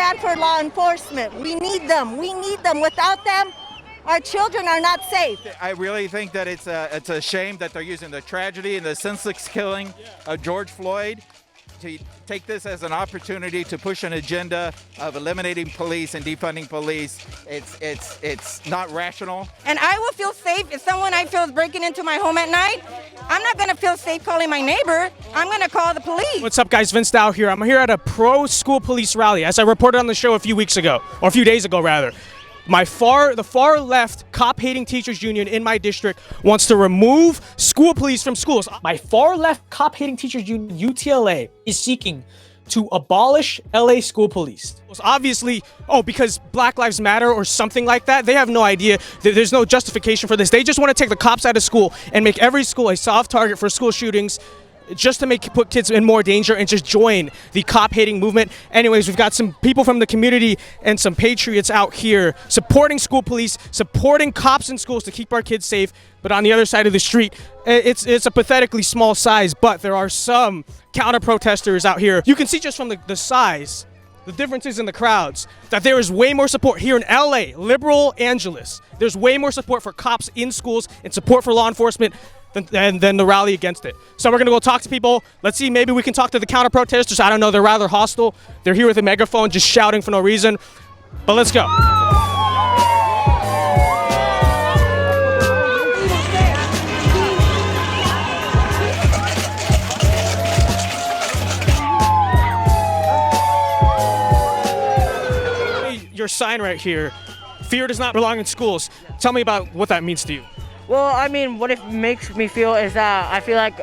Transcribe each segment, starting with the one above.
stand for law enforcement. We need them. We need them. Without them, our children are not safe. I really think that it's a shame that they're using the tragedy and the senseless killing of George Floyd to take this as an opportunity to push an agenda of eliminating police and defunding police. It's not rational. And I will feel safe if someone I feel is breaking into my home at night. I'm not going to feel safe calling my neighbor. I'm going to call the police. What's up, guys? Vince Dow here. I'm here at a pro-school police rally, as I reported on the show a few weeks ago, or a few days ago, rather. The far left cop-hating teachers union in my district wants to remove school police from schools. My far left cop-hating teachers union, UTLA, is seeking to abolish LA school police. Obviously, because Black Lives Matter or something like that. They have no idea. There's no justification for this. They just want to take the cops out of school and make every school a soft target for school shootings, just to put kids in more danger and just join the cop-hating movement. Anyways, we've got some people from the community and some patriots out here supporting school police, supporting cops in schools to keep our kids safe. But on the other side of the street, it's a pathetically small size, but there are some counter-protesters out here. You can see just from the size, the differences in the crowds, that there is way more support here in LA, liberal Angeles. There's way more support for cops in schools and support for law enforcement than the rally against it. So we're gonna go talk to people. Let's see, maybe we can talk to the counter-protesters. I don't know, they're rather hostile. They're here with a megaphone just shouting for no reason. But let's go. Your sign right here, fear does not belong in schools. Tell me about what that means to you. Well, I mean, what it makes me feel is that I feel like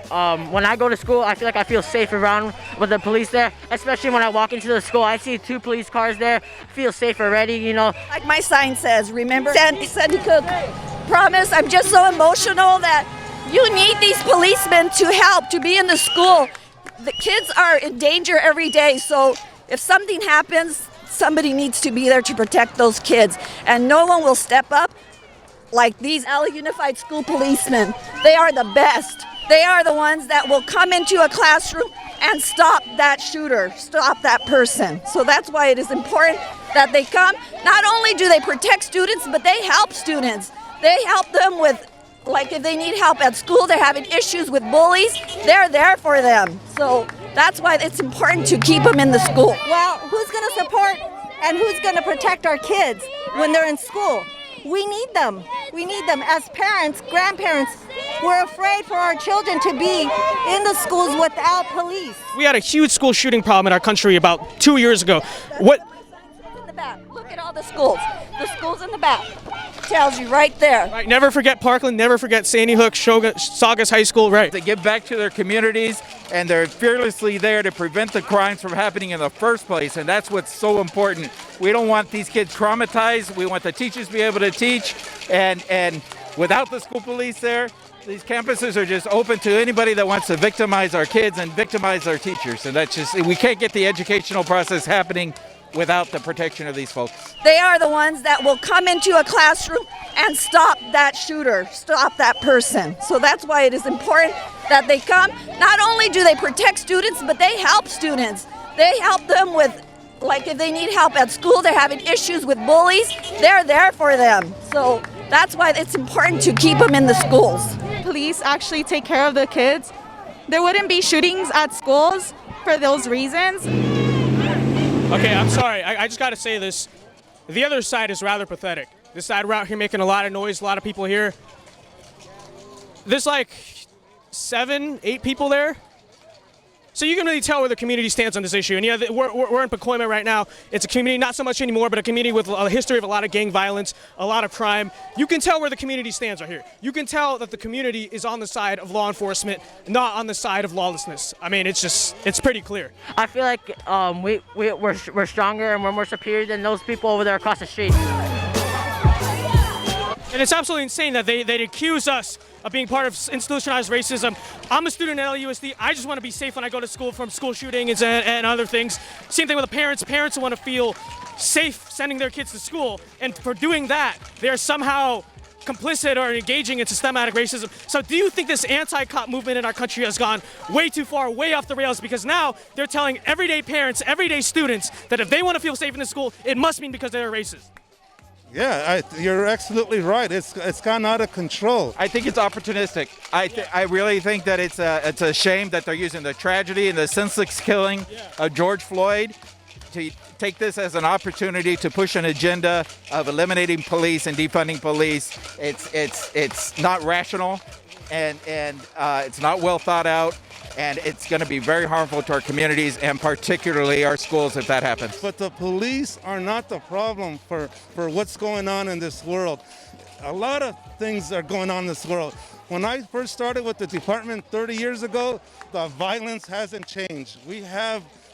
when I go to school, I feel like I feel safe around with the police there, especially when I walk into the school. I see 2 police cars there, I feel safe already, you know. Like my sign says, remember Sandy Cook promise. I'm just so emotional that you need these policemen to help, to be in the school. The kids are in danger every day, so if something happens, somebody needs to be there to protect those kids, and no one will step up like these LA Unified School policemen. They are the best. They are the ones that will come into a classroom and stop that shooter, stop that person. So that's why it is important that they come. Not only do they protect students, but they help students. They help them with, like if they need help at school, they're having issues with bullies, they're there for them. So that's why it's important to keep them in the school. Well, who's gonna support and who's gonna protect our kids when they're in school? We need them. We need them. As parents, grandparents, we're afraid for our children to be in the schools without police. We had a huge school shooting problem in our country about 2 years ago. What? In the back. Look at all the schools. The schools in the back. Tells you right there. Right, never forget Parkland, never forget Sandy Hook, Saugus High School, right. They give back to their communities, and they're fearlessly there to prevent the crimes from happening in the first place, and that's what's so important. We don't want these kids traumatized. We want the teachers to be able to teach, and without the school police there, these campuses are just open to anybody that wants to victimize our kids and victimize our teachers, and that's just, we can't get the educational process happening without the protection of these folks. They are the ones that will come into a classroom and stop that shooter, stop that person. So that's why it is important that they come. Not only do they protect students, but they help students. They help them with, like if they need help at school, they're having issues with bullies, they're there for them. So that's why it's important to keep them in the schools. Police actually take care of the kids. There wouldn't be shootings at schools for those reasons. Okay, I'm sorry. I just got to say this. The other side is rather pathetic. This side, we're out here making a lot of noise, a lot of people here. There's like 7, 8 people there. So you can really tell where the community stands on this issue. And yeah, we're in Pacoima right now. It's a community, not so much anymore, but a community with a history of a lot of gang violence, a lot of crime. You can tell where the community stands right here. You can tell that the community is on the side of law enforcement, not on the side of lawlessness. I mean, it's pretty clear. I feel like we're stronger and we're more superior than those people over there across the street. And it's absolutely insane that they'd accuse us of being part of institutionalized racism. I'm a student at LAUSD. I just want to be safe when I go to school from school shootings and other things. Same thing with the parents. Parents want to feel safe sending their kids to school. And for doing that, they're somehow complicit or engaging in systematic racism. So do you think this anti-cop movement in our country has gone way too far, way off the rails? Because now they're telling everyday parents, everyday students that if they want to feel safe in the school, it must mean because they're racist. Yeah, you're absolutely right. It's gone out of control. I think it's opportunistic. I really think that it's a shame that they're using the tragedy and the senseless killing of George Floyd to take this as an opportunity to push an agenda of eliminating police and defunding police. It's not rational, and it's not well thought out, and it's going to be very harmful to our communities and particularly our schools if that happens. But the police are not the problem for what's going on in this world. A lot of things are going on in this world. When I first started with the department 30 years ago, the violence hasn't changed.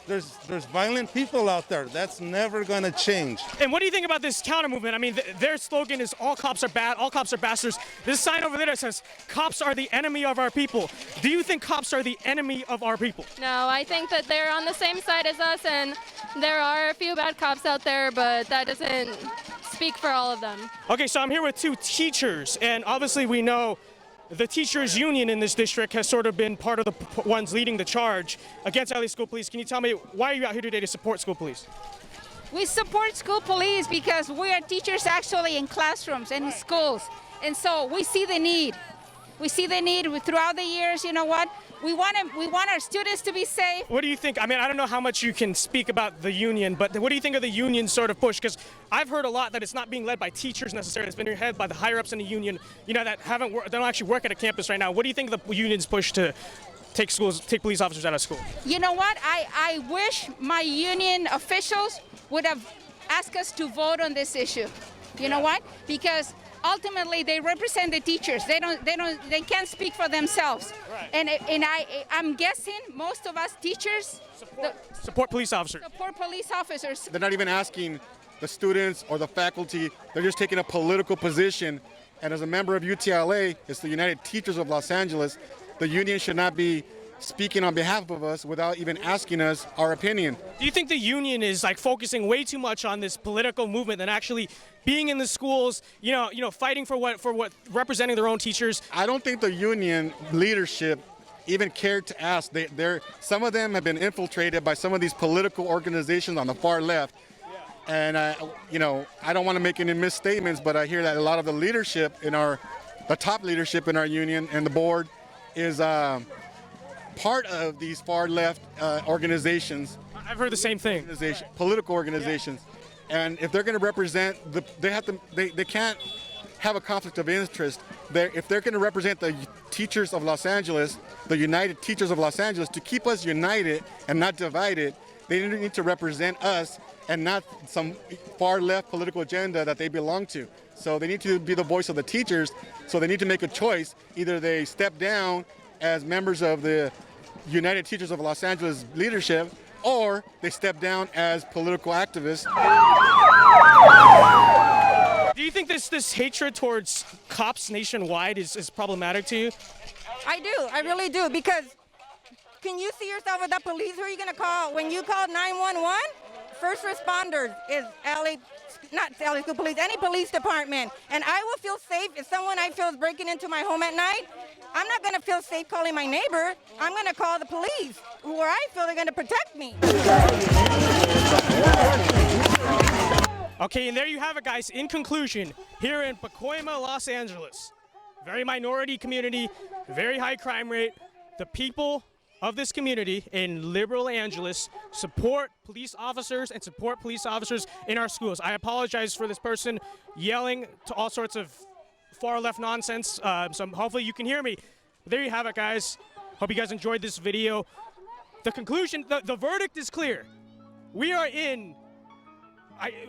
There's violent people out there. That's never going to change. And what do you think about this counter movement? I mean, their slogan is all cops are bad, all cops are bastards. This sign over there that says cops are the enemy of our people. Do you think cops are the enemy of our people? No, I think that they're on the same side as us, and there are a few bad cops out there, but that doesn't speak for all of them. Okay, so I'm here with two teachers, and obviously we know the teachers union in this district has sort of been part of the ones leading the charge against LA School Police. Can you tell me, why are you out here today to support school police? We support school police because we are teachers actually in classrooms and in schools. And so we see the need. We see the need throughout the years. You know what? We want our students to be safe. What do you think? I mean, I don't know how much you can speak about the union, but what do you think of the union sort of push? Because I've heard a lot that it's not being led by teachers necessarily. It's been led by the higher ups in the union, you know, that they don't actually work at a campus right now. What do you think of the union's push to take police officers out of school? You know what? I wish my union officials would have asked us to vote on this issue. You know what? Because ultimately they represent the teachers. They can't speak for themselves. Right. And I'm guessing most of us teachers support police officers. Support police officers. They're not even asking the students or the faculty. They're just taking a political position. And as a member of UTLA, it's the United Teachers of Los Angeles, the union should not be speaking on behalf of us without even asking us our opinion. Do you think the union is like focusing way too much on this political movement than actually being in the schools, you know, fighting for what representing their own teachers? I don't think the union leadership even cared to ask. Some of them have been infiltrated by some of these political organizations on the far left. And I don't want to make any misstatements, but I hear that a lot of the leadership the top leadership in our union and the board is part of these far left organizations. I've heard the same thing. Political organizations, and if they're going to represent they can't have a conflict of interest. If they're going to represent the teachers of Los Angeles, the United Teachers of Los Angeles, to keep us united and not divided, they need to represent us and not some far left political agenda that they belong to. So they need to be the voice of the teachers. So they need to make a choice. Either they step down as members of the United Teachers of Los Angeles leadership, or they step down as political activists. Do you think this hatred towards cops nationwide is problematic to you? I do. I really do. Because can you see yourself with the police? Who are you going to call? When you call 911, first responders is not LA School Police, any police department. And I will feel safe if someone I feel is breaking into my home at night. I'm not going to feel safe calling my neighbor. I'm going to call the police, where I feel they're going to protect me. Okay, and there you have it, guys. In conclusion, here in Pacoima, Los Angeles, very minority community, very high crime rate. The people of this community in liberal Angeles support police officers and support police officers in our schools. I apologize for this person yelling to all sorts of far left nonsense, so hopefully you can hear me. But there you have it, guys. Hope you guys enjoyed this video. The conclusion, the verdict is clear. We are in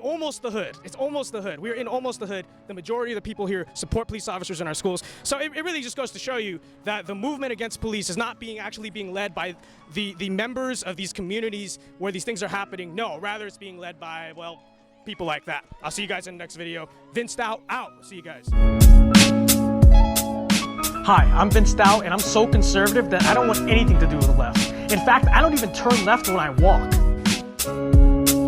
almost the hood. It's almost the hood. We're in almost the hood. The majority of the people here support police officers in our schools. So it really just goes to show you that the movement against police is not actually being led by the members of these communities where these things are happening. No, rather it's being led by, well, people like that. I'll see you guys in the next video. Vince Stout out. See you guys. Hi, I'm Vince Stout, and I'm so conservative that I don't want anything to do with the left. In fact, I don't even turn left when I walk.